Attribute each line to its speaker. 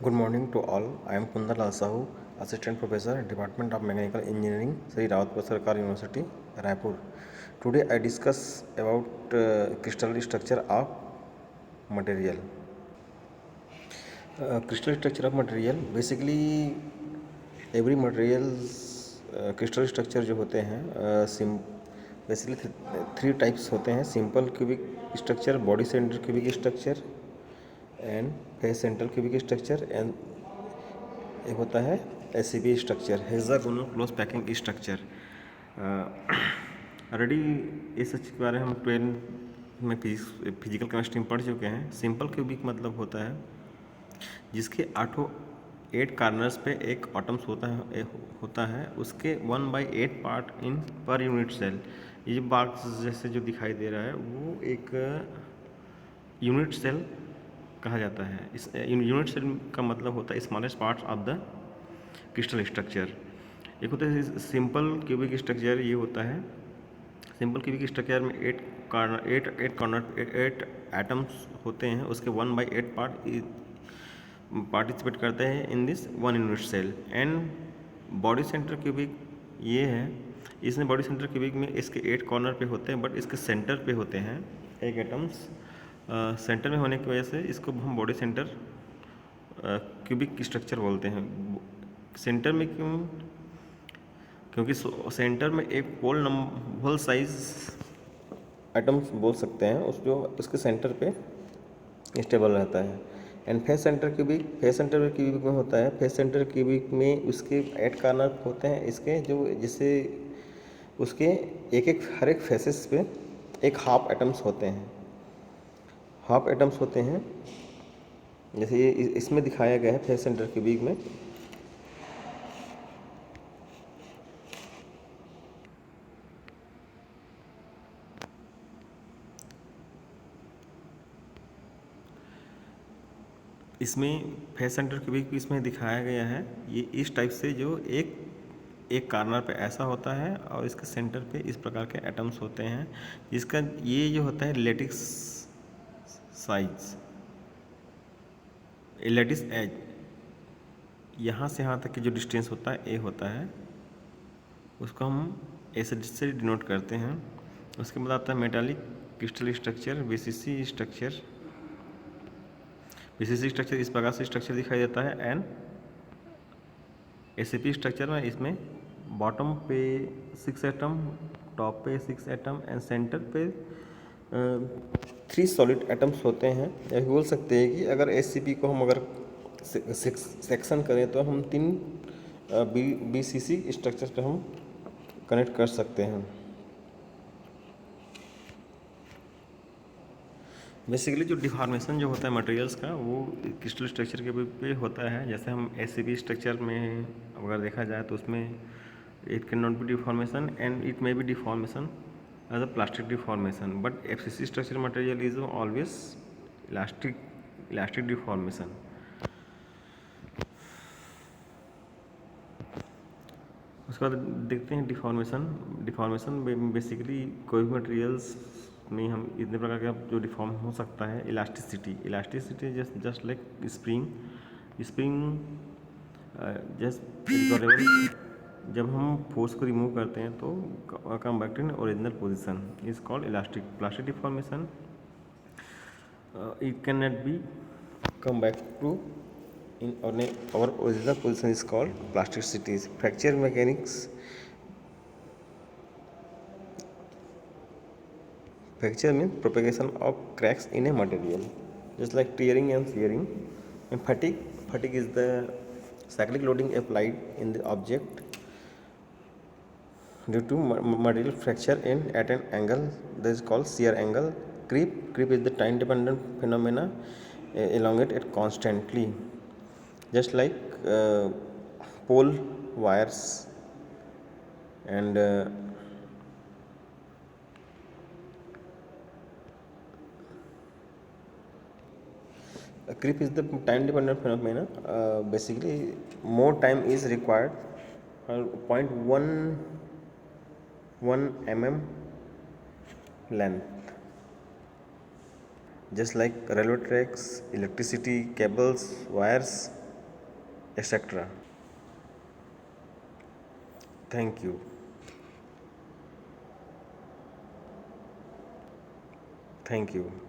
Speaker 1: Good morning to all. I am Kundar Lal Sahu, Assistant Professor, Department of Mechanical Engineering, Sri Rawatpur Sarkar University, Raipur. Today I discuss about crystal structure of material. Crystal structure of material basically every materials crystal structure जो होते हैं basically three types होते हैं: simple cubic structure, body centre cubic structure and face central cubic structure and एक होता है SCP structure, hexagonal close packing structure. Already इस चीज़ के बारे में हम 12 में फिजिकल केमिस्ट्री में पढ़ चुके हैं। सिंपल क्यूबिक मतलब होता है जिसके 8 कार्नर्स पे एक एटम्स होता है उसके 1/8 part in per unit cell. ये बॉक्स जैसे जो दिखाई दे रहा है वो एक यूनिट सेल कहा जाता है। इस यूनिट सेल का मतलब होता है smallest parts of the crystal structure. एक होता है सिंपल क्यूबिक स्ट्रक्चर। ये होता है सिंपल क्यूबिक स्ट्रक्चर में 8 एटम्स होते हैं, उसके 1/8 पार्टिसिपेट करते हैं in this one unit cell. And body centre cubic ये है, इसमें बॉडी सेंटर क्यूबिक में इसके 8 कॉर्नर पे होते हैं बट इसके सेंटर पे होते हैं एक एटम्स। सेंटर में होने की वजह से इसको हम बॉडी सेंटर क्यूबिक स्ट्रक्चर बोलते हैं। सेंटर में क्यों? क्योंकि सेंटर में एक होल साइज एटम्स बोल सकते हैं उस जो इसके सेंटर पे स्टेबल रहता है। एंड फेस सेंटर क्यूबिक में होता है, फेस सेंटर क्यूबिक में उसके 8 कार्नर होते हैं इसके, जो जिससे उसके हर एक फेसेस पे एक हाफ एटम्स होते हैं। जैसे ये इसमें दिखाया गया है फेस सेंटर क्यूबिक में। इसमें फेस सेंटर क्यूबिक इसमें दिखाया गया है। ये इस टाइप से जो एक कार्नर पे ऐसा होता है और इसके सेंटर पे इस प्रकार के एटम्स होते हैं, जिसका ये जो होता है लेटिस साइज, लेटिस एज, यहाँ से यहाँ तक की जो डिस्टेंस होता है ए होता है, उसको हम ऐसे से डिनोट करते हैं। उसके बाद आता है metallic crystal structure, BCC structure. BCC structure इस प्रकार से स्ट्रक्चर दिखाई देता है। एंड एससीपी स्ट्रक्चर में इसमें बॉटम पे 6 एटम, टॉप पे 6 एटम एंड सेंटर पे 3 सॉलिड एटम्स होते हैं। या बोल सकते हैं कि अगर एससीपी को हम अगर सेक्शन करें तो हम 3 बीसीसी स्ट्रक्चर पे हम कनेक्ट कर सकते हैं। बेसिकली जो डिफॉर्मेशन जो होता है मटेरियल्स का वो क्रिस्टल स्ट्रक्चर के पे होता है। जैसे हम एससीपी स्ट्रक्चर में अगर देखा जाए तो उसमें it can not be deformation and it may be deformation as a plastic deformation, but FCC structure material is always elastic deformation. उसके बाद देखते हैं डिफॉर्मेशन बेसिकली कोई भी मटेरियल्स में हम इतने प्रकार का जो डिफॉर्म हो सकता है। Elasticity just like spring just recordable. जब हम फोर्स को रिमूव करते हैं तो come back to in original position is called elastic. Plastic deformation it cannot be come back to in our original position is called plasticity. Fracture mechanics, fracture means propagation of cracks in a material, just like tearing and shearing. And fatigue is the cyclic loading applied in the object due to material fracture at an angle that is called shear angle. Creep is the time dependent phenomena, elongate it constantly, just like pole wires. And creep is the time dependent phenomena. Basically more time is required for 0.1 mm length, just like railway tracks, electricity cables, wires. Etcetera. Thank you. Thank you.